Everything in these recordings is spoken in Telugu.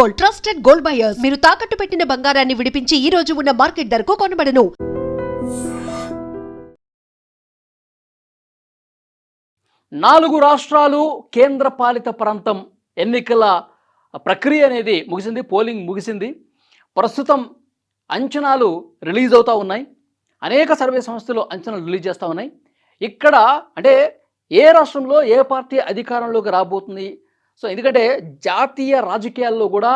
Gold, trusted gold buyers. మీరు తాకట్టు పెట్టిన బంగారాన్ని విడిపించి ఈ రోజు ఉన్న మార్కెట్ ధరకు కొనబడను. 4 రాష్ట్రాలు కేంద్ర పాలిత ప్రాంతం ఎన్నికల ప్రక్రియ అనేది ముగిసింది. పోలింగ్ ముగిసింది. ప్రస్తుతం అంచనాలు రిలీజ్ అవుతూ ఉన్నాయి. అనేక సర్వే సంస్థలు అంచనాలు రిలీజ్ చేస్తూ ఉన్నాయి. ఇక్కడ అంటే ఏ రాష్ట్రంలో ఏ పార్టీ అధికారంలోకి రాబోతుంది. సో ఎందుకంటే జాతీయ రాజకీయాల్లో కూడా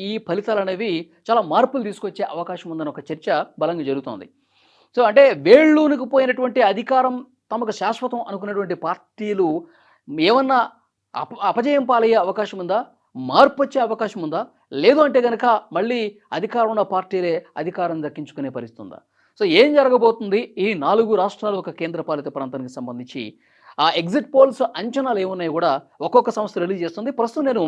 ఈ ఫలితాలు అనేవి చాలా మార్పులు తీసుకొచ్చే అవకాశం ఉందని ఒక చర్చ బలంగా జరుగుతోంది. సో అంటే వేళ్ళూనికి పోయినటువంటి అధికారం తమకు శాశ్వతం అనుకున్నటువంటి పార్టీలు ఏమన్నా అపజయం పాలయ్యే అవకాశం ఉందా, మార్పు వచ్చే అవకాశం ఉందా, లేదు అంటే కనుక మళ్ళీ అధికారం ఉన్న పార్టీలే అధికారం దక్కించుకునే పరిస్థితి ఉందా. సో ఏం జరగబోతుంది ఈ 4 రాష్ట్రాలు ఒక కేంద్రపాలిత ప్రాంతానికి సంబంధించి ఆ ఎగ్జిట్ పోల్స్ అంచనాలు ఏమున్నాయో కూడా ఒక్కొక్క సంస్థ రిలీజ్ చేస్తుంది. ప్రస్తుతం నేను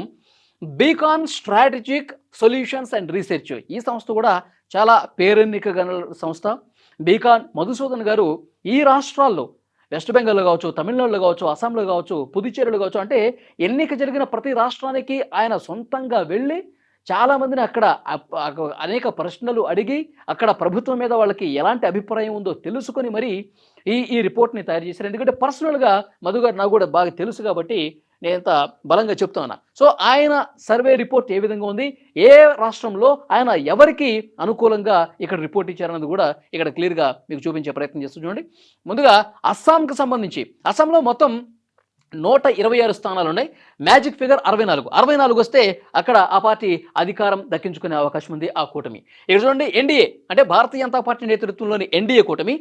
beacon strategic solutions and research, ఈ సంస్థ కూడా చాలా పేరెన్నిక గల సంస్థ. బీకాన్ మధుసూదన్ గారు ఈ రాష్ట్రాల్లో వెస్ట్ బెంగాల్లో కావచ్చు, తమిళనాడులో కావచ్చు, అస్సాంలో కావచ్చు, పుదుచ్చేరిలో కావచ్చు, అంటే ఎన్నిక జరిగిన ప్రతి రాష్ట్రానికి ఆయన సొంతంగా వెళ్ళి చాలామందిని అక్కడ అనేక ప్రశ్నలు అడిగి అక్కడ ప్రభుత్వం మీద వాళ్ళకి ఎలాంటి అభిప్రాయం ఉందో తెలుసుకొని మరి ఈ రిపోర్ట్ని తయారు చేశారు. ఎందుకంటే పర్సనల్గా మధు గారు నాకు కూడా బాగా తెలుసు కాబట్టి నేను ఇంత బలంగా చెప్తా ఉన్నా. సో ఆయన సర్వే రిపోర్ట్ ఏ విధంగా ఉంది, ఏ రాష్ట్రంలో ఆయన ఎవరికి అనుకూలంగా ఇక్కడ రిపోర్ట్ ఇచ్చారన్నది కూడా ఇక్కడ క్లియర్గా మీకు చూపించే ప్రయత్నం చేస్తూ చూడండి. ముందుగా అస్సాంకి సంబంధించి అస్సాంలో మొత్తం 126 స్థానాలు ఉన్నాయి. మ్యాజిక్ ఫిగర్ 64 వస్తే అక్కడ ఆ పార్టీ అధికారం దక్కించుకునే అవకాశం ఉంది ఆ కూటమి. ఇక్కడ చూడండి ఎన్డీఏ అంటే భారతీయ జనతా పార్టీ నేతృత్వంలోని ఎన్డీఏ కూటమి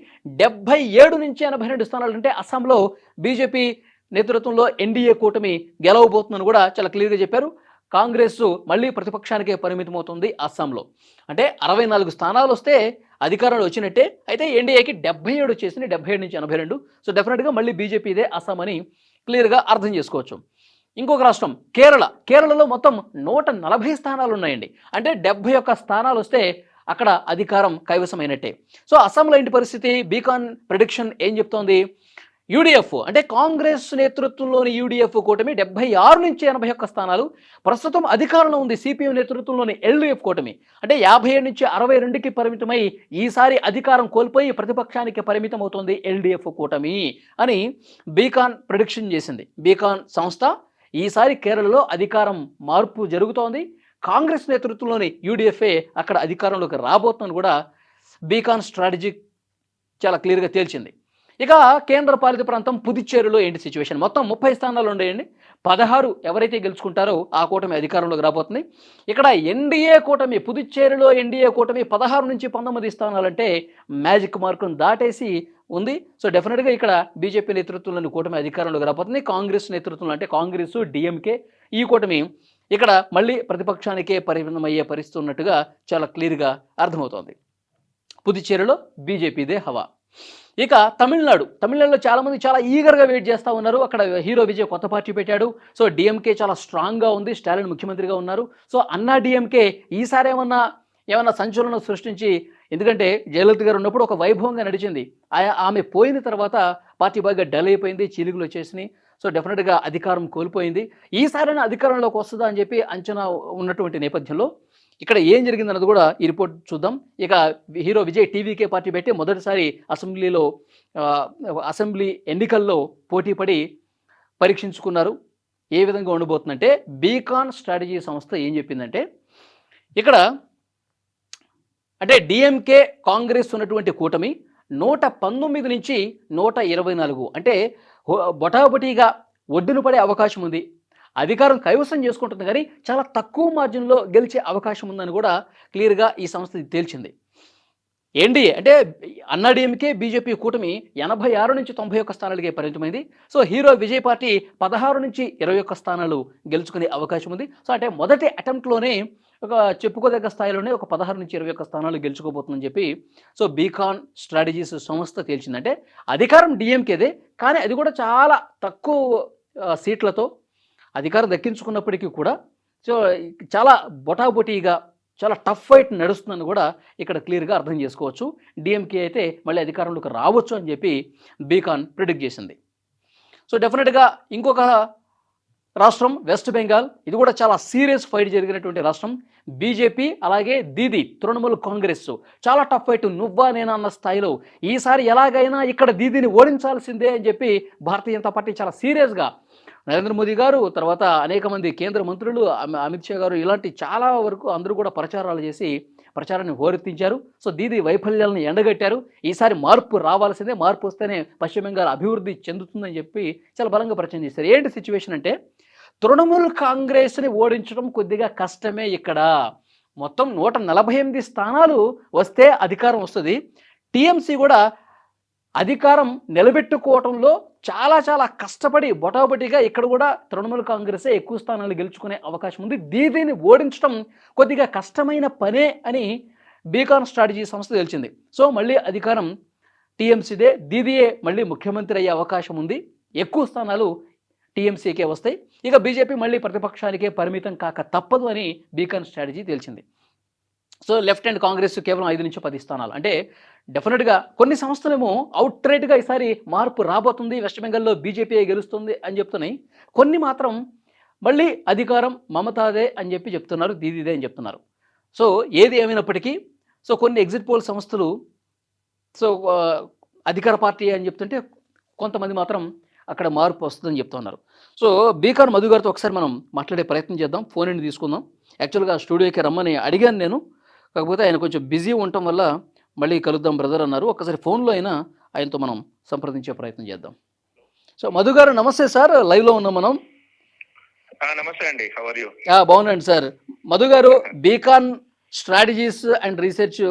77 నుంచి 82 స్థానాలు అంటే అస్సాంలో బీజేపీ నేతృత్వంలో ఎన్డీఏ కూటమి గెలవబోతుందని కూడా చాలా క్లియర్గా చెప్పారు. కాంగ్రెస్ మళ్ళీ ప్రతిపక్షానికే పరిమితం అవుతుంది అస్సాంలో. అంటే 64 స్థానాలు వస్తే అధికారంలో వచ్చినట్టే. అయితే ఎన్డీఏకి 77 వచ్చేసింది, 77 నుంచి 82. సో డెఫినెట్గా మళ్ళీ బీజేపీ ఇదే అస్సాం అని క్లియర్గా అర్థం చేసుకోవచ్చు. ఇంకొక రాష్ట్రం కేరళలో మొత్తం 140 స్థానాలు ఉన్నాయండి. అంటే 71 స్థానాలు వస్తే అక్కడ అధికారం కైవసమైనట్టే. సో అస్సాంలో ఏంటి పరిస్థితి, బీకాన్ ప్రిడిక్షన్ ఏం చెప్తోంది, యూడీఎఫ్ అంటే కాంగ్రెస్ నేతృత్వంలోని యూడీఎఫ్ కూటమి 76 నుంచి 81 స్థానాలు. ప్రస్తుతం అధికారంలో ఉంది సిపిఎం నేతృత్వంలోని ఎల్డీఎఫ్ కూటమి అంటే 57 నుంచి 62కి పరిమితమై ఈసారి అధికారం కోల్పోయి ప్రతిపక్షానికి పరిమితం అవుతుంది ఎల్డీఎఫ్ కూటమి అని బీకాన్ ప్రిడిక్షన్ చేసింది. బీకాన్ సంస్థ ఈసారి కేరళలో అధికారం మార్పు జరుగుతోంది. కాంగ్రెస్ నేతృత్వంలోని యూడీఎఫ్ఏ అక్కడ అధికారంలోకి రాబోతుందని కూడా బీకాన్ స్ట్రాటజిక్ చాలా క్లియర్గా తేల్చింది. ఇక కేంద్ర పాలిత ప్రాంతం పుదుచ్చేరిలో ఏంటి సిచ్యువేషన్, మొత్తం 30 స్థానాలు ఉండేయండి. 16 ఎవరైతే గెలుచుకుంటారో ఆ కూటమి అధికారంలోకి రాబోతుంది. ఇక్కడ ఎన్డీఏ కూటమి పుదుచ్చేరిలో ఎన్డీఏ కూటమి 16 నుంచి 19 స్థానాలంటే మ్యాజిక్ మార్కును దాటేసి ఉంది. సో డెఫినెట్గా ఇక్కడ బీజేపీ నేతృత్వంలోని కూటమి అధికారంలోకి రాబోతుంది. కాంగ్రెస్ నేతృత్వంలో అంటే కాంగ్రెస్ డిఎంకే ఈ కూటమి ఇక్కడ మళ్ళీ ప్రతిపక్షానికే పరిమితమయ్యే పరిస్థితి ఉన్నట్టుగా చాలా క్లియర్గా అర్థమవుతోంది. పుదుచ్చేరిలో బీజేపీదే హవా. ఇక తమిళనాడులో చాలామంది చాలా ఈగర్గా వెయిట్ చేస్తూ ఉన్నారు. అక్కడ హీరో విజయ్ కొత్త పార్టీ పెట్టాడు. సో డిఎంకే చాలా స్ట్రాంగ్గా ఉంది, స్టాలిన్ ముఖ్యమంత్రిగా ఉన్నారు. సో అన్నా డిఎంకే ఈసారి ఏమన్నా సంచలనం సృష్టించి, ఎందుకంటే జయలలిత గారు ఉన్నప్పుడు ఒక వైభవంగా నడిచింది. ఆమె పోయిన తర్వాత పార్టీ బాగా డల్ అయిపోయింది, చీలికలు వచ్చేసినాయి. సో డెఫినెట్గా అధికారం కోల్పోయింది. ఈసారైనా అధికారంలోకి వస్తుందా అని చెప్పి అంచనా ఉన్నటువంటి నేపథ్యంలో ఇక్కడ ఏం జరిగిందన్నది కూడా ఈ రిపోర్ట్ చూద్దాం. ఇక హీరో విజయ్ టీవీకే పార్టీ పెట్టి మొదటిసారి అసెంబ్లీ ఎన్నికల్లో పోటీ పడి పరీక్షించుకున్నారు. ఏ విధంగా ఉండబోతుందంటే బీకాన్ స్ట్రాటజీ సంస్థ ఏం చెప్పిందంటే ఇక్కడ అంటే డిఎంకే కాంగ్రెస్ ఉన్నటువంటి కూటమి 119 నుంచి 124 అంటే బొటాబొటీగా ఒడ్డున పడే అవకాశం ఉంది. అధికారం కైవసం చేసుకుంటుంది కానీ చాలా తక్కువ మార్జిన్లో గెలిచే అవకాశం ఉందని కూడా క్లియర్గా ఈ సంస్థ తేల్చింది. ఎన్డీఏ అంటే అన్నాడీఎంకే బీజేపీ కూటమి 86 నుంచి 91 స్థానాలకే పరిమితమైంది. సో హీరో విజయ్ పార్టీ 16 నుంచి 21 స్థానాలు గెలుచుకునే అవకాశం ఉంది. సో అంటే మొదటి అటెంప్ట్లోనే ఒక చెప్పుకోదగ్గ స్థాయిలోనే ఒక 16 నుంచి 21 స్థానాలు గెలుచుకోబోతుందని చెప్పి సో బీకాన్ స్ట్రాటజీస్ సంస్థ తేల్చిందంటే అధికారం డిఎంకేదే, కానీ అది కూడా చాలా తక్కువ సీట్లతో అధికారం దక్కించుకున్నప్పటికీ కూడా సో చాలా బొటాబొటీగా చాలా టఫ్ ఫైట్ నడుస్తుందని కూడా ఇక్కడ క్లియర్గా అర్థం చేసుకోవచ్చు. డిఎంకే అయితే మళ్ళీ అధికారంలోకి రావచ్చు అని చెప్పి బీకాన్ ప్రిడిక్ట్ చేసింది. సో డెఫినెట్గా ఇంకొక రాష్ట్రం వెస్ట్ బెంగాల్. ఇది కూడా చాలా సీరియస్ ఫైట్ జరిగినటువంటి రాష్ట్రం. బీజేపీ అలాగే దీది తృణమూల్ కాంగ్రెస్ చాలా టఫ్ ఫైట్, నువ్వా నేనా అన్న స్థాయిలో ఈసారి ఎలాగైనా ఇక్కడ దీదిని ఓడించాల్సిందే అని చెప్పి భారతీయ జనతా పార్టీ చాలా సీరియస్గా నరేంద్ర మోదీ గారు, తర్వాత అనేక మంది కేంద్ర మంత్రులు, అమిత్ షా గారు, ఇలాంటి చాలా వరకు అందరూ కూడా ప్రచారాలు చేసి ప్రచారాన్ని హోరెత్తించారు. సో దీది వైఫల్యాలను ఎండగట్టారు. ఈసారి మార్పు రావాల్సిందే, మార్పు వస్తేనే పశ్చిమ బెంగాల్ అభివృద్ధి చెందుతుందని చెప్పి చాలా బలంగా ప్రచారం చేశారు. ఏంటి సిచ్యువేషన్ అంటే తృణమూల్ కాంగ్రెస్ని ఓడించడం కొద్దిగా కష్టమే. ఇక్కడ మొత్తం 148 స్థానాలు వస్తే అధికారం వస్తుంది. టీఎంసీ కూడా అధికారం నిలబెట్టుకోవడంలో చాలా చాలా కష్టపడి బొటాబొటిగా ఇక్కడ కూడా తృణమూల్ కాంగ్రెసే ఎక్కువ స్థానాలు గెలుచుకునే అవకాశం ఉంది. దీదీని ఓడించడం కొద్దిగా కష్టమైన పనే అని బీకాన్ స్ట్రాటజీ సంస్థ తెలిసింది. సో మళ్ళీ అధికారం టీఎంసీదే, దీదీయే మళ్ళీ ముఖ్యమంత్రి అయ్యే అవకాశం ఉంది. ఎక్కువ స్థానాలు టీఎంసీకే వస్తాయి. ఇక బీజేపీ మళ్ళీ ప్రతిపక్షానికే పరిమితం కాక తప్పదు అని బీకాన్ స్ట్రాటజీ తెలిసింది. సో లెఫ్ట్ అండ్ కాంగ్రెస్ కేవలం 5 నుంచి 10 స్థానాలు. అంటే డెఫినెట్గా కొన్ని సంస్థలేమో అవుట్ రైట్గా ఈసారి మార్పు రాబోతుంది, వెస్ట్ బెంగాల్లో బీజేపీ గెలుస్తుంది అని చెప్తున్నాయి. కొన్ని మాత్రం మళ్ళీ అధికారం మమతాదే అని చెప్పి చెప్తున్నారు, దీదీదే అని చెప్తున్నారు. సో ఏది ఏమైనప్పటికీ సో కొన్ని ఎగ్జిట్ పోల్ సంస్థలు సో అధికార పార్టీ అని చెప్తుంటే కొంతమంది మాత్రం అక్కడ మార్పు వస్తుందని చెప్తున్నారు. సో బీకాన్ మధు గారితో ఒకసారి మనం మాట్లాడే ప్రయత్నం చేద్దాం. ఫోన్ ఇంటి తీసుకుందాం. యాక్చువల్గా స్టూడియోకి రమ్మని అడిగాను నేను, కాకపోతే ఆయన కొంచెం బిజీ ఉండటం వల్ల మళ్ళీ కలుద్దాం బ్రదర్ అన్నారు. ఒక్కసారి ఫోన్లో అయినా ఆయనతో మనం సంప్రదించే ప్రయత్నం చేద్దాం. సో మధు గారు నమస్తే సార్, లైవ్లో ఉన్నాం మనం. నమస్తే అండి, హౌ ఆర్ యు? బాగున్నాండి సార్. మధు గారు, బీకాన్ స్ట్రాటజీస్ అండ్ రీసెర్చ్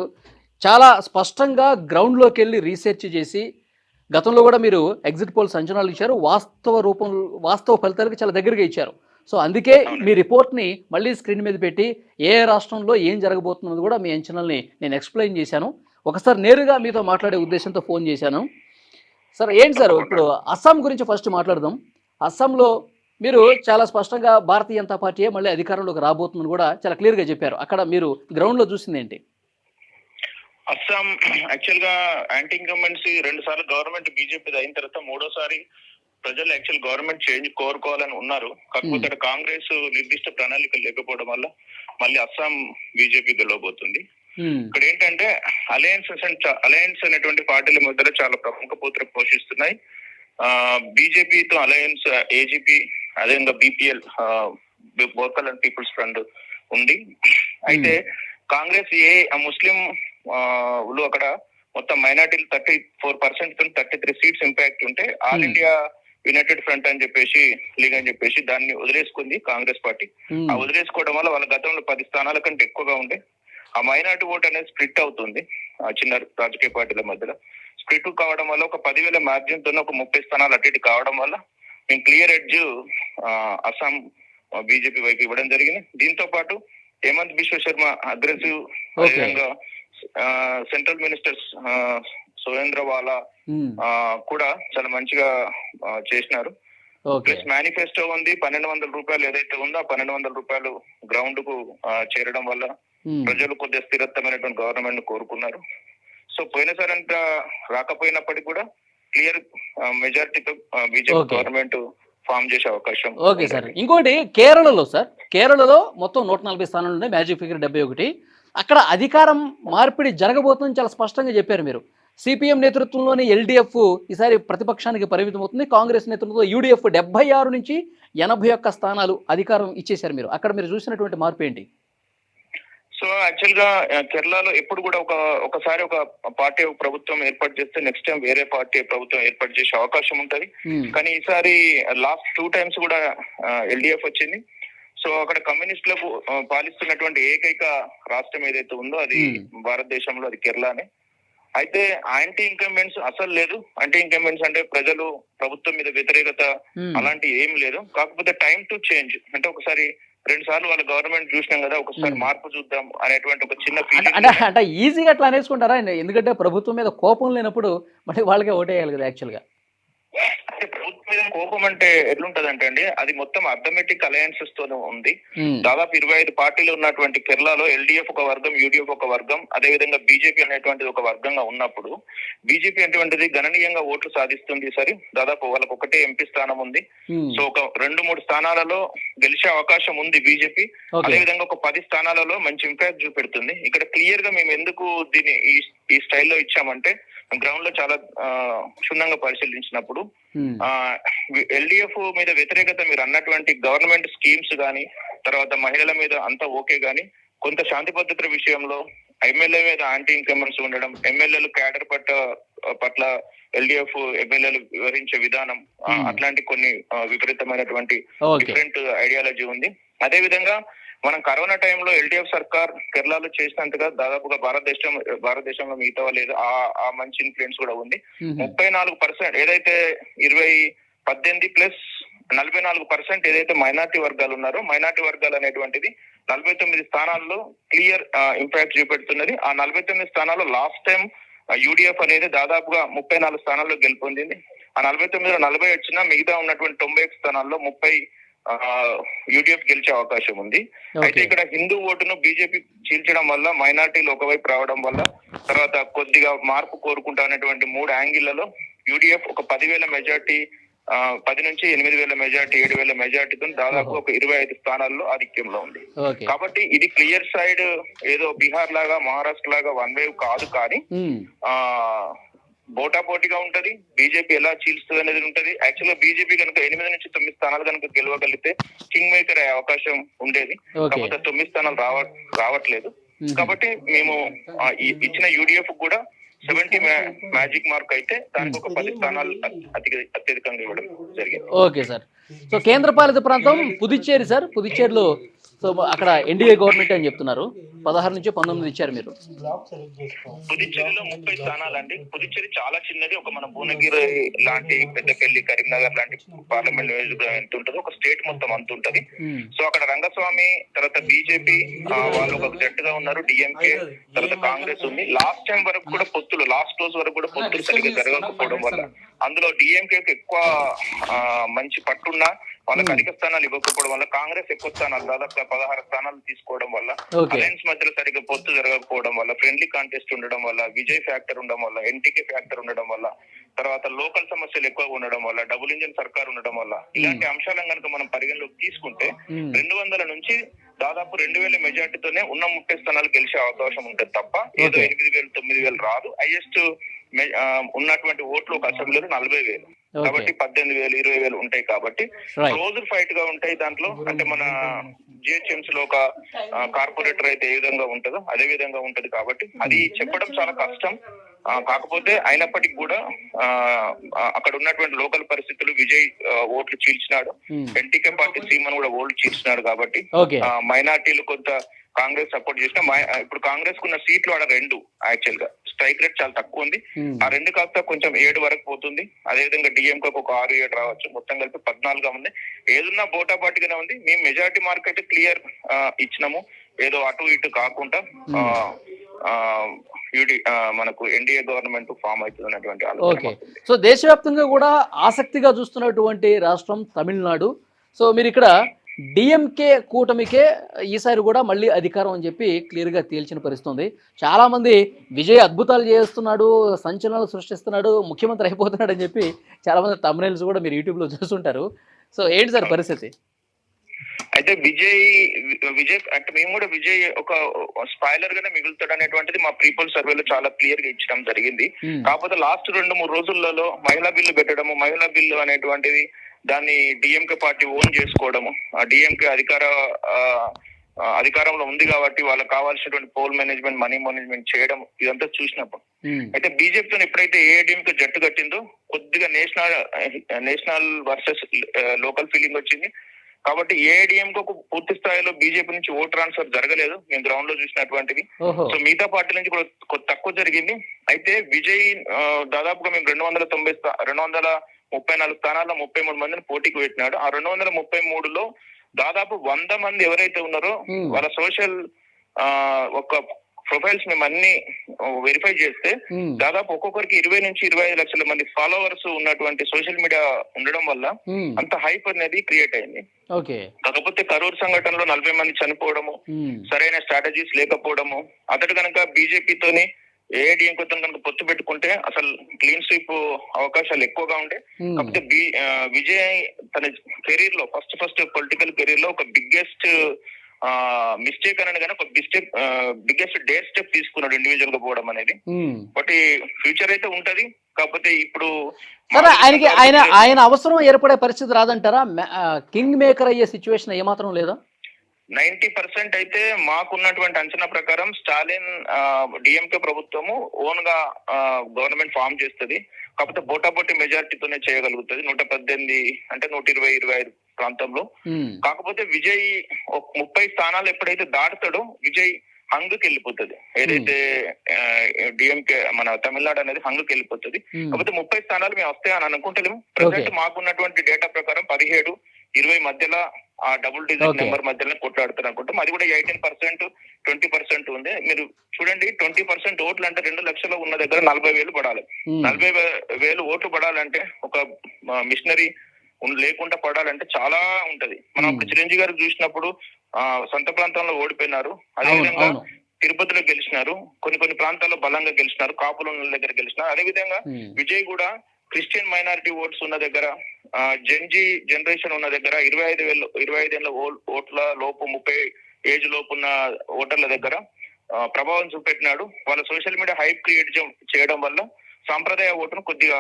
చాలా స్పష్టంగా గ్రౌండ్లోకి వెళ్ళి రీసెర్చ్ చేసి గతంలో కూడా మీరు ఎగ్జిట్ పోల్స్ అంచనాలు ఇచ్చారు, వాస్తవ ఫలితాలకు చాలా దగ్గరగా ఇచ్చారు. సో అందుకే మీ రిపోర్ట్ని మళ్ళీ స్క్రీన్ మీద పెట్టి ఏ రాష్ట్రంలో ఏం జరగబోతున్నది కూడా మీ అంచనాల్ని నేను ఎక్స్ప్లెయిన్ చేశాను. ఒకసారి నేరుగా మీతో మాట్లాడే ఉద్దేశంతో ఫోన్ చేశాను. సార్ ఏంటి సార్, ఇప్పుడు అస్సాం గురించి ఫస్ట్ మాట్లాడదాం. అస్సాంలో మీరు చాలా స్పష్టంగా భారతీయ జనతా పార్టీయే మళ్ళీ అధికారంలోకి రాబోతుందని కూడా చాలా క్లియర్గా చెప్పారు. అక్కడ మీరు గ్రౌండ్లో చూసింది ఏంటి? అస్సాం యాక్చువల్ గా యాంటీ ఇన్కంబెన్సీ 2 సార్లు గవర్నమెంట్ బీజేపీ అయిన తర్వాత 3ఓసారి ప్రజలు యాక్చువల్ గవర్నమెంట్ చేంజ్ కోరుకోవాలని ఉన్నారు. కాకపోతే కాంగ్రెస్ నిర్దిష్ట ప్రణాళిక లేకపోవడం వల్ల మళ్ళీ అస్సాం బీజేపీ గెలవబోతుంది. ఇక్కడ ఏంటంటే అలయన్స్ అనేటువంటి పార్టీల మధ్యలో చాలా ప్రముఖ పాత్ర పోషిస్తున్నాయి. బీజేపీతో అలయన్స్ ఏజీపీ, అదేవిధంగా బీపీఎల్ బోర్కల్ అండ్ పీపుల్స్ ఫ్రంట్ ఉంది. అయితే కాంగ్రెస్ ముస్లిం అక్కడ మొత్తం మైనార్టీలు 34% 33 సీట్స్ ఇంపాక్ట్ ఉంటే ఆల్ ఇండియా యునైటెడ్ ఫ్రంట్ అని చెప్పేసి లీగ్ అని చెప్పేసి దాన్ని వదిలేసుకుంది కాంగ్రెస్ పార్టీ. ఆ వదిలేసుకోవడం వల్ల వాళ్ళ గతంలో 10 స్థానాల కంటే ఎక్కువగా ఉండే ఆ మైనార్టీ ఓట్ అనేది స్ప్లిట్ అవుతుంది చిన్న రాజకీయ పార్టీల మధ్యలో. స్ప్లిట్ కావడం వల్ల ఒక 10,000 మార్జిన్ తో ఒక 30 స్థానాలు అటు ఇటు కావడం వల్ల మేము క్లియర్ ఎడ్జ్ అస్సాం బీజేపీ వైపు ఇవ్వడం జరిగింది. దీంతో పాటు హేమంత్ బిశ్వ శర్మ అగ్రెసివ్, అదేవిధంగా సెంట్రల్ మినిస్టర్స్ సురేంద్ర వాలా కూడా చాలా మంచిగా చేసినారు. ప్లస్ మేనిఫెస్టో ఉంది, 1,200 రూపాయలు ఏదైతే ఉందో ఆ 1,200 రూపాయలు గ్రౌండ్ కు చేరడం వల్ల ప్రజలు కొద్దిగా స్థిరత్వమైనటువంటి గవర్నమెంట్ కోరుకున్నారు. సో పోయినసారి అంత రాకపోయినప్పటికీ కూడా క్లియర్ మెజారిటీతో బీజేపీ గవర్నమెంట్ ఫామ్ చేసే అవకాశం. Okay sir. ఇంకోటి కేరళలో సార్, కేరళలో మొత్తం 140 స్థానాలు ఉన్నాయి, మ్యాజిక్ ఫిగర్ 71. అక్కడ అధికారం మార్పిడి జరగబోతుందని చాలా స్పష్టంగా చెప్పారు మీరు. సిపిఎం నేతృత్వంలోని ఎల్డీఎఫ్ ఈసారి ప్రతిపక్షానికి పరిమితం అవుతుంది. కాంగ్రెస్ నేతృత్వంలో యూడీఎఫ్ 76 నుంచి 81 స్థానాలు అధికారం ఇచ్చేశారు మీరు. అక్కడ మీరు చూసినటువంటి మార్పు ఏంటి? సో యాక్చువల్ గా కేరళలో ఎప్పుడు కూడా ఒకసారి ఒక పార్టీ ప్రభుత్వం ఏర్పాటు చేస్తే నెక్స్ట్ టైం వేరే పార్టీ ప్రభుత్వం ఏర్పాటు చేసే అవకాశం ఉంటది. కానీ ఈసారి లాస్ట్ 2 టైమ్స్ కూడా ఎల్డీఎఫ్ వచ్చింది. సో అక్కడ కమ్యూనిస్టులకు పాలిస్తున్నటువంటి ఏకైక రాష్ట్రం ఏదైతే ఉందో అది భారతదేశంలో అది కేరళనే. అయితే యాంటీ ఇన్కంబెన్స్ అసలు లేదు. యాంటీ ఇన్కంబెన్స్ అంటే ప్రజలు ప్రభుత్వం మీద వ్యతిరేకత అలాంటి ఏం లేదు. కాకపోతే టైం టు చేంజ్ అంటే ఒకసారి 2 సార్లు వాళ్ళ గవర్నమెంట్ చూసినాం కదా, ఒకసారి మార్పు చూద్దాం అనేటువంటి ఒక చిన్న ఫీలింగ్. అంటే ఈజీగా అట్లా అనేసుకుంటారా? ఎందుకంటే ప్రభుత్వం మీద కోపం లేనప్పుడు మళ్ళీ వాళ్ళకే ఓటేయాలి కదా యాక్చువల్గా. అంటే ప్రభుత్వం మీద కోపం అంటే ఎట్లుంటదంటే అండి, అది మొత్తం అర్థమెటిక్ అలయన్సెస్ తోనే ఉంది. దాదాపు 25 పార్టీలు ఉన్నటువంటి కేరళలో ఎల్డీఎఫ్ ఒక వర్గం, యూడీఎఫ్ ఒక వర్గం, అదే విధంగా బీజేపీ అనేటువంటిది ఒక వర్గంగా ఉన్నప్పుడు బీజేపీ అటువంటిది గణనీయంగా ఓట్లు సాధిస్తుంది. సరే, దాదాపు వాళ్ళకి ఒకటే ఎంపీ స్థానం ఉంది. సో ఒక 2-3 స్థానాలలో గెలిచే అవకాశం ఉంది బీజేపీ. అదే విధంగా ఒక 10 స్థానాలలో మంచి ఇంపాక్ట్ చూపెడుతుంది. ఇక్కడ క్లియర్ గా మేము ఎందుకు దీన్ని ఈ స్టైల్లో ఇచ్చామంటే, గ్రౌండ్ లో చాలా క్షుణ్ణంగా పరిశీలించినప్పుడు ఎల్డీఎఫ్ మీద వ్యతిరేకత మీరు అన్నటువంటి గవర్నమెంట్ స్కీమ్స్ గానీ, తర్వాత మహిళల మీద అంతా ఓకే గానీ, కొంత శాంతి భద్రతల విషయంలో ఎమ్మెల్యే మీద యాంటీ ఇన్కమెంట్స్ ఉండడం, ఎమ్మెల్యేలు క్యాడర్ పట్ల ఎల్డీఎఫ్ ఎమ్మెల్యేలు వివరించే విధానం, అట్లాంటి కొన్ని విపరీతమైనటువంటి డిఫరెంట్ ఐడియాలజీ ఉంది. అదే విధంగా మనం కరోనా టైంలో ఎల్డీఎఫ్ సర్కార్ కేరళలో చేసినంతగా దాదాపుగా భారతదేశంలో మిగతా లేదు. ఆ మంచి ఇన్ఫ్లుయెన్స్ కూడా ఉంది. 34% ఏదైతే 18 ప్లస్ 44% ఏదైతే మైనార్టీ వర్గాలు ఉన్నారో, మైనార్టీ వర్గాలు అనేటువంటిది 49 స్థానాల్లో క్లియర్ ఇంపాక్ట్ చూపెడుతున్నది. ఆ 49 స్థానాల్లో లాస్ట్ టైం యూడీఎఫ్ అనేది దాదాపుగా 34 స్థానాల్లో గెలుపొందింది. ఆ 49లో 40 వచ్చినా మిగతా ఉన్నటువంటి 91 స్థానాల్లో 30 యూడీఎఫ్ గెలిచే అవకాశం ఉంది. అయితే ఇక్కడ హిందూ ఓటును బీజేపీ చీల్చడం వల్ల, మైనార్టీలు ఒకవైపు రావడం వల్ల, తర్వాత కొద్దిగా మార్పు కోరుకుంటానటువంటి 3 యాంగిళ్లలో యూడీఎఫ్ ఒక 10,000 మెజార్టీ, 10 నుంచి 8,000 మెజార్టీ, 7,000 మెజార్టీతో దాదాపు ఒక 25 స్థానాల్లో ఆధిక్యంలో ఉంది. కాబట్టి ఇది క్లియర్ సైడ్ ఏదో బీహార్ లాగా, మహారాష్ట్ర లాగా వన్ వేవ్ కాదు, కానీ పోటాపోటీగా ఉంటది. బీజేపీ ఎలా చీల్స్తుంది అనేది ఉంటది. యాక్చువల్ గా బీజేపీ కనుక 8 నుంచి 9 స్థానాలు కనుక గెలవగలిగితే కింగ్ మేకర్ అయ్యే అవకాశం ఉండేది. కాకపోతే 9 స్థానాలు రావట్లేదు. కాబట్టి మేము ఇచ్చిన యూడీఎఫ్ కూడా 70 మ్యాజిక్ మార్క్ అయితే దానికి ఒక 10 స్థానాలు అత్యధికంగా ఇవ్వడం జరిగింది. Okay sir. సో కేంద్ర పాలిత ప్రాంతం పుదుచ్చేరి సార్. పుదుచ్చేరిలో సో అక్కడ ఎన్డీఏ గవర్నమెంట్ అని చెప్తున్నారు. 16 నుంచి 19 ఇచ్చారు మీరు. పుదుచ్చేరిలో 30 స్థానాలండి. పుదుచ్చేరి చాలా చిన్నది. ఒక మన భువనగిరి లాంటి, పెద్దపల్లి, కరీంనగర్ లాంటి పార్లమెంట్ నియోజకవర్గం ఎంత ఉంటుందో ఒక స్టేట్ మొత్తం అంత ఉంటది. సో అక్కడ రంగస్వామి, తర్వాత బీజేపీ వాళ్ళు ఒక జట్టుగా ఉన్నారు. డిఎంకే, తర్వాత కాంగ్రెస్ ఉంది. లాస్ట్ టైం వరకు కూడా పొత్తులు, లాస్ట్ రోజు వరకు కూడా పొత్తులు సరిగ్గా జరగకపోవడం వల్ల అందులో డిఎంకే ఎక్కువ మంచి పట్టున్నా వాళ్ళకి అధిక స్థానాలు ఇవ్వకపోవడం వల్ల, కాంగ్రెస్ ఎక్కువ స్థానాలు దాదాపు 16 స్థానాలు తీసుకోవడం వల్ల, అలయన్స్ మధ్యలో సరిగ్గా పొత్తు జరగకపోవడం వల్ల, ఫ్రెండ్లీ కాంటెస్ట్ ఉండడం వల్ల, విజయ్ ఫ్యాక్టర్ ఉండడం వల్ల, ఎన్టీకే ఫ్యాక్టర్ ఉండడం వల్ల, తర్వాత లోకల్ సమస్యలు ఎక్కువగా ఉండడం వల్ల, డబుల్ ఇంజిన్ సర్కార్ ఉండడం వల్ల, ఇలాంటి అంశాలను కనుక మనం పరిగణలోకి తీసుకుంటే 200 నుంచి దాదాపు 2,000 మెజార్టీతోనే ఉన్న 30 స్థానాలు గెలిచే అవకాశం ఉంటుంది తప్ప ఏదో 8,000, 9,000 రాదు. హైయెస్ట్ ఉన్నటువంటి ఓట్లు ఒక అసెంబ్లీలో 40,000. కాబట్టి 18,000, 20,000 ఉంటాయి. కాబట్టి క్లోజ్ ఫైట్ గా ఉంటాయి దాంట్లో. అంటే మన జిహెచ్ఎంసీ లో ఒక కార్పొరేటర్ అయితే ఏ విధంగా ఉంటుందో అదే విధంగా ఉంటది. కాబట్టి అది చెప్పడం చాలా కష్టం. కాకపోతే అయినప్పటికీ కూడా అక్కడ ఉన్నటువంటి లోకల్ పరిస్థితులు, విజయ్ ఓట్లు చీల్చినాడు, ఎన్టీకే పార్టీ సీమన్ కూడా ఓట్లు చీల్చినాడు. కాబట్టి మైనార్టీలు కొంత కాంగ్రెస్ సపోర్ట్ చేసిన, ఇప్పుడు కాంగ్రెస్ కున్న సీట్లు ఆడ 2 యాక్చువల్ గా స్ట్రైక్ రేట్ చాలా తక్కువ ఉంది. ఆ 2 కాస్త కొంచెం 7 వరకు పోతుంది. అదేవిధంగా డిఎంకే ఒక 6-7 రావచ్చు. మొత్తం కలిపి 14గా ఉంది. ఏదున్నా పోటాపాటిగానే ఉంది. మేము మెజారిటీ మార్క్ అయితే క్లియర్ ఇచ్చినాము. ఏదో అటు ఇటు కాకుండా మనకు ఎన్డీఏ గవర్నమెంట్ ఫామ్ అవుతుంది అన్నటువంటి ఆలోచన. సో దేశవ్యాప్తంగా కూడా ఆసక్తిగా చూస్తున్నటువంటి రాష్ట్రం తమిళనాడు. సో మీరు ఇక్కడ డిఎంకే కూటమికే ఈసారి కూడా మళ్ళీ అధికారం అని చెప్పి క్లియర్గా తేల్చిన పరిస్థితుంది. చాలామంది విజయ్ అద్భుతాలు చేస్తున్నాడు, సంచలనాలు సృష్టిస్తున్నాడు, ముఖ్యమంత్రి అయిపోతున్నాడు అని చెప్పి చాలామంది తమ్నైల్స్ కూడా మీరు యూట్యూబ్లో చూస్తుంటారు. సో ఏంటి సార్ పరిస్థితి? అయితే విజయ్ అంటే మేము కూడా విజయ్ ఒక స్పాయిలర్ గానే మిగులుతాడు అనేటువంటిది మా ప్రీపోల్ సర్వేలో చాలా క్లియర్ గా ఇచ్చడం జరిగింది. కాకపోతే లాస్ట్ 2-3 రోజులలో మహిళా బిల్లు పెట్టడము, మహిళా బిల్లు అనేటువంటిది దాన్ని డిఎంకే పార్టీ ఓన్ చేసుకోవడము, ఆ డిఎంకే అధికారంలో ఉంది కాబట్టి వాళ్ళకి కావాల్సినటువంటి పోల్ మేనేజ్మెంట్, మనీ మేనేజ్మెంట్ చేయడం ఇదంతా చూసినప్పుడు అయితే బీజేపీతో ఎప్పుడైతే ఏఐడిఎంకే జట్టు కట్టిందో కొద్దిగా నేషనల్ వర్సెస్ లోకల్ ఫీలింగ్ వచ్చింది. కాబట్టి ఏఐడిఎంకి పూర్తి స్థాయిలో బీజేపీ నుంచి ఓట్ ట్రాన్స్ఫర్ జరగలేదు మేము గ్రౌండ్ లో చూసినటువంటిది. సో మిగతా పార్టీ నుంచి కూడా తక్కువ జరిగింది. అయితే విజయ్ దాదాపుగా మేము 234 స్థానాల్లో 33 మందిని పోటీకి పెట్టినాడు. ఆ 233లో దాదాపు 100 మంది ఎవరైతే ఉన్నారో వాళ్ళ సోషల్ ఒక ప్రొఫైల్స్ మేము అన్ని వెరిఫై చేస్తే దాదాపు ఒక్కొక్కరికి 20 నుంచి 25 లక్షల మంది ఫాలోవర్స్ ఉన్నటువంటి సోషల్ మీడియా ఉండడం వల్ల అంత హైప్ అనేది క్రియేట్ అయింది. కాకపోతే కరూర్ సంఘటనలో 40 మంది చనిపోవడము, సరైన స్ట్రాటజీస్ లేకపోవడము, అతడు కనుక బీజేపీతోని ఏఐడిఎంకేతో కనుక పొత్తు పెట్టుకుంటే అసలు క్లీన్ స్వీప్ అవకాశాలు ఎక్కువగా ఉండే. కాకపోతే విజయ్ తన కెరీర్ లో ఫస్ట్ పొలిటికల్ కెరీర్ లో ఒక బిగ్గెస్ట్ మిస్టేక్ అనేది కానీ ఒక బిగ్గెస్ట్ డే స్టెప్ తీసుకున్నాడు ఇండివిజువల్ గా పోవడం అనేది. బట్ ఫ్యూచర్ అయితే ఉంటది. కాకపోతే ఇప్పుడు ఆయన అవసరం ఏర్పడే పరిస్థితి రాదంటారా? కింగ్ మేకర్ అయ్యే సిచ్యువేషన్ ఏమాత్రం లేదా? 90% అయితే మాకున్నటువంటి అంచనా ప్రకారం స్టాలిన్ డిఎంకే ప్రభుత్వము ఓన్ గా గవర్నమెంట్ ఫామ్ చేస్తుంది. కాకపోతే బోటాబోటి మెజారిటీతోనే చేయగలుగుతుంది 118 అంటే 120-25 ప్రాంతంలో. కాకపోతే విజయ్ 30 స్థానాలు ఎప్పుడైతే దాటుతాడో విజయ్ హంగుకి వెళ్ళిపోతుంది. ఏదైతే డిఎంకే మన తమిళనాడు అనేది హంగుకి వెళ్ళిపోతుంది. కాకపోతే 30 స్థానాలు మేము వస్తాయని అనుకుంటలేము. ప్రెసెంట్ మాకున్నటువంటి డేటా ప్రకారం 17-20 మధ్యలో ఆ డబుల్ డిజిట్ నెంబర్ మధ్యలో కొట్లాడుతారు అనుకుంటాం. అది కూడా 18%, 20% ఉంది. మీరు చూడండి, 20% ఓట్లు అంటే 2 లక్షలు ఉన్న దగ్గర 40,000 పడాలి. 40,000 ఓట్లు పడాలంటే ఒక మిషనరీ లేకుండా పడాలంటే చాలా ఉంటది. మనం అప్పుడు చిరంజీవి గారు చూసినప్పుడు సొంత ప్రాంతంలో ఓడిపోయినారు. అదేవిధంగా తిరుపతిలో గెలిచినారు, కొన్ని ప్రాంతాల్లో బలంగా గెలిచినారు, కాపులు ఉన్న దగ్గర గెలిచినారు. అదేవిధంగా విజయ్ కూడా క్రిస్టియన్ మైనారిటీ ఓట్స్ ఉన్న దగ్గర, జెన్జీ జనరేషన్ ఉన్న దగ్గర 25 ఏళ్ళ ఓట్ల లోపు 30 ఏజ్ లోపు ఉన్న ఓటర్ల దగ్గర ప్రభావం చూపెట్టినాడు. వాళ్ళ సోషల్ మీడియా హైప్ క్రియేట్ చేయడం వల్ల సాంప్రదాయ ఓటును కొద్దిగా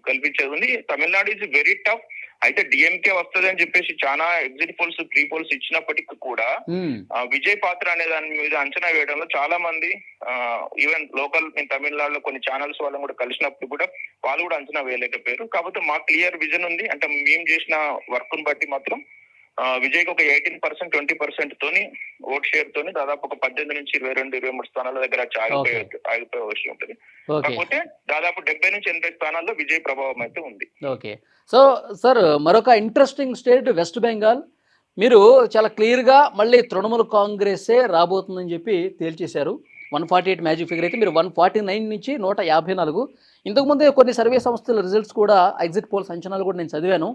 కల్పించేది ఉంది. Tamil Nadu is very tough. అయితే డిఎంకే వస్తుంది అని చెప్పేసి చాలా ఎగ్జిట్ పోల్స్, ప్రీ పోల్స్ ఇచ్చినప్పటికీ కూడా విజయ్ పాత్ర అనే దాని మీద అంచనా వేయడంలో చాలా మంది ఈవెన్ లోకల్ తమిళనాడులో కొన్ని ఛానల్స్ వాళ్ళని కూడా కలిసినప్పుడు కూడా వాళ్ళు కూడా అంచనా వేయలేకపోయారు. కాకపోతే మా క్లియర్ విజన్ ఉంది. అంటే మేము చేసిన వర్క్ ను బట్టి మాత్రం విజయ్కి ఒక 18%, 20% తోని ఓట్ షేర్ తోని దాదాపు ఒక 18 నుంచి 22-23 స్థానాల దగ్గర ఆగిపోయే విషయం ఉంటుంది. కాకపోతే దాదాపు 70 నుంచి 80 స్థానాల్లో విజయ్ ప్రభావం అయితే ఉంది. ఓకే. సో సార్, మరొక ఇంట్రెస్టింగ్ స్టేట్ వెస్ట్ బెంగాల్. మీరు చాలా క్లియర్గా మళ్ళీ తృణమూల్ కాంగ్రెసే రాబోతుందని చెప్పి తేల్చేశారు. 148 మ్యాజిక్ ఫిగర్ అయితే మీరు 149 నుంచి 154. ఇంతకుముందే కొన్ని సర్వే సంస్థల రిజల్ట్స్ కూడా, ఎగ్జిట్ పోల్స్ అంచనాలు కూడా నేను చదివాను.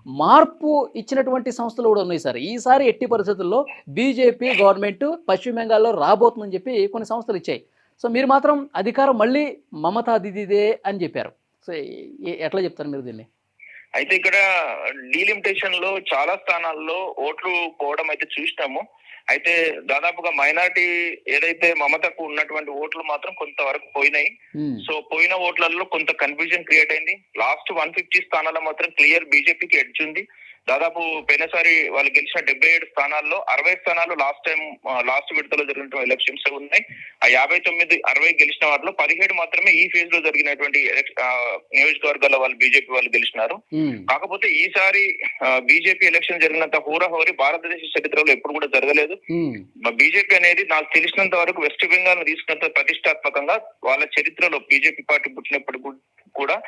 మార్పు ఇచ్చినటువంటి సంస్థలు కూడా ఉన్నాయి సార్. ఈసారి ఎట్టి పరిస్థితుల్లో బీజేపీ గవర్నమెంట్ పశ్చిమ బెంగాల్లో రాబోతుందని చెప్పి కొన్ని సంస్థలు ఇచ్చాయి. సో మీరు మాత్రం అధికారం మళ్ళీ మమతా దిదిదే అని చెప్పారు. సో ఎట్లా చెప్తారు మీరు దీన్ని? అయితే ఇక్కడ డీలిమిటేషన్ లో చాలా స్థానాల్లో ఓట్లు పోవడం అయితే చూసినాము. అయితే దాదాపుగా మైనారిటీ ఏదైతే మమతకు ఉన్నటువంటి ఓట్లు మాత్రం కొంతవరకు పోయినాయి. సో పోయిన ఓట్లలో కొంత కన్ఫ్యూజన్ క్రియేట్ అయింది. లాస్ట్ 150 స్థానాల్లో మాత్రం క్లియర్ బీజేపీకి ఎడ్జ్ ఉంది. దాదాపు పోయినసారి వాళ్ళు గెలిచిన 77 స్థానాల్లో 60 స్థానాలు లాస్ట్ విడతలో జరిగిన ఎలక్షన్స్ ఉన్నాయి. ఆ 59-60 గెలిచిన వాటిలో 17 మాత్రమే ఈ ఫేజ్ లో జరిగినటువంటి నియోజకవర్గాల్లో వాళ్ళు బీజేపీ వాళ్ళు గెలిచినారు. కాకపోతే ఈసారి బీజేపీ ఎలక్షన్ జరిగినంత హోరాహోరీ భారతదేశ చరిత్రలో ఎప్పుడు కూడా జరగలేదు. బీజేపీ అనేది నాకు తెలిసినంత వరకు వెస్ట్ బెంగాల్ తీసుకున్నంత ప్రతిష్టాత్మకంగా వాళ్ళ చరిత్రలో బీజేపీ పార్టీ పుట్టినప్పుడు కూడా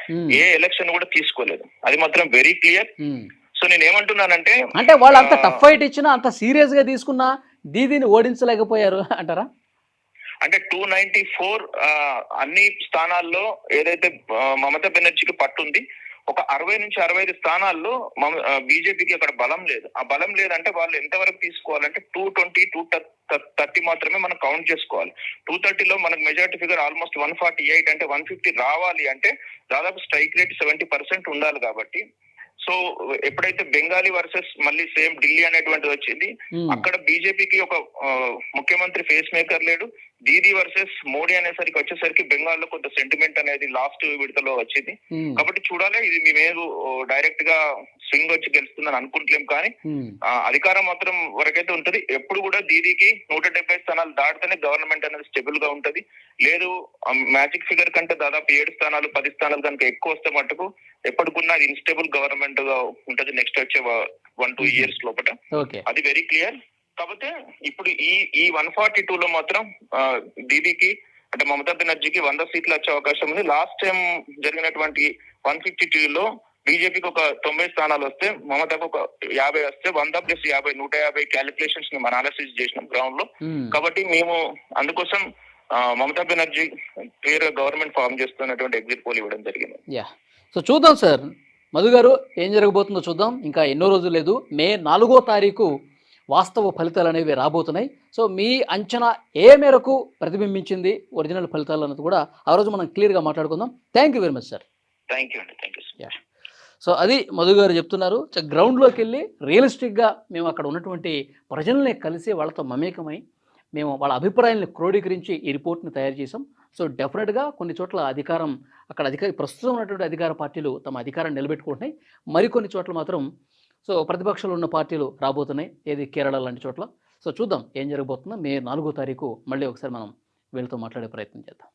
ఏ ఎలక్షన్ కూడా తీసుకోలేదు. అది మాత్రం వెరీ క్లియర్. సో నేను ఏమంటున్నానంటే, అంటే వాళ్ళు అంత టఫ్ ఫైట్ ఇచ్చినా, అంత సీరియస్ గా తీసుకున్నా దీదిని ఓడించలేకపోయారు అంటారా? అంటే 294 అన్ని స్థానాల్లో ఏదైతే మమతా బెనర్జీకి పట్టుంది, ఒక 60 నుంచి 65 స్థానాల్లో బీజేపీకి అక్కడ బలం లేదు. ఆ బలం లేదంటే వాళ్ళు ఎంతవరకు తీసుకోవాలంటే 220, 230 మాత్రమే మనం కౌంట్ చేసుకోవాలి. 230లో మనకు మెజారిటీ ఫిగర్ ఆల్మోస్ట్ 148 అంటే 150 రావాలి అంటే దాదాపు స్ట్రైక్ రేట్ 70% ఉండాలి. కాబట్టి సో ఎప్పుడైతే బెంగాలీ వర్సెస్ మళ్ళీ సేమ్ ఢిల్లీ అనేటువంటిది వచ్చింది, అక్కడ బీజేపీకి ఒక ముఖ్యమంత్రి ఫేస్ మేకర్ లేడు. దీదీ వర్సెస్ మోడీ అనేసరికి వచ్చేసరికి బెంగాల్లో కొంత సెంటిమెంట్ అనేది లాస్ట్ విడతలో వచ్చింది. కాబట్టి చూడాలి, ఇది మేమేదో డైరెక్ట్ గా స్వింగ్ వచ్చి గెలుస్తుందని అనుకుంటలేం. కానీ అధికారం మాత్రం వరకైతే ఉంటది. ఎప్పుడు కూడా దీదీకి 170 స్థానాలు దాటితేనే గవర్నమెంట్ అనేది స్టెబుల్ గా ఉంటది. లేదు మ్యాజిక్ ఫిగర్ కంటే దాదాపు 7 స్థానాలు 10 స్థానాలు కనుక ఎక్కువ వస్తే మటుకు ఎప్పటికున్నా అది ఇన్స్టేబుల్ గవర్నమెంట్ గా ఉంటది నెక్స్ట్ వచ్చే 1-2 ఇయర్స్ లోపల. అది వెరీ క్లియర్. కాకపోతే ఇప్పుడు ఈ 142లో మాత్రం దీదీకి అంటే మమతా బెనర్జీకి 100 సీట్లు వచ్చే అవకాశం ఉంది. లాస్ట్ టైం జరిగినటువంటి 152లో బీజేపీకి ఒక 90 స్థానాలు వస్తే మమతకు ఒక 50 వస్తే 100 + 50 150 క్యాలిక్యులేషన్స్ ని మనం అనాలిసిస్ చేసినాం గ్రౌండ్ లో. కాబట్టి మేము అందుకోసం మమతా బెనర్జీ క్లియర్ గా గవర్నమెంట్ ఫామ్ చేస్తున్నటువంటి ఎగ్జిట్ పోల్ ఇవ్వడం జరిగింది. సో చూద్దాం సార్, మధు గారు ఏం జరగబోతుందో చూద్దాం. ఇంకా ఎన్నో రోజులు లేదు, మే 4వ తారీఖు వాస్తవ ఫలితాలు అనేవి రాబోతున్నాయి. సో మీ అంచనా ఏ మేరకు ప్రతిబింబించింది ఒరిజినల్ ఫలితాలు అన్నది కూడా ఆ రోజు మనం క్లియర్గా మాట్లాడుకుందాం. Thank you very much sir. Thank you అండి. Thank you. సో అది మధు గారు చెప్తున్నారు. గ్రౌండ్లోకి వెళ్ళి రియలిస్టిక్గా మేము అక్కడ ఉన్నటువంటి ప్రజల్ని కలిసి వాళ్ళతో మమేకమై మేము వాళ్ళ అభిప్రాయాలను క్రోడీకరించి ఈ రిపోర్ట్ని తయారు చేసాం. సో డెఫినెట్గా కొన్ని చోట్ల అధికారం అక్కడ ప్రస్తుతం ఉన్నటువంటి అధికార పార్టీలు తమ అధికారాన్ని నిలబెట్టుకుంటున్నాయి. మరికొన్ని చోట్ల మాత్రం సో ప్రతిపక్షాలు ఉన్న పార్టీలు రాబోతున్నాయి, ఏది కేరళ లాంటి చోట్ల. సో చూద్దాం ఏం జరగబోతుందో. మే 4వ తారీఖు మళ్ళీ ఒకసారి మనం వీళ్ళతో మాట్లాడే ప్రయత్నం చేద్దాం.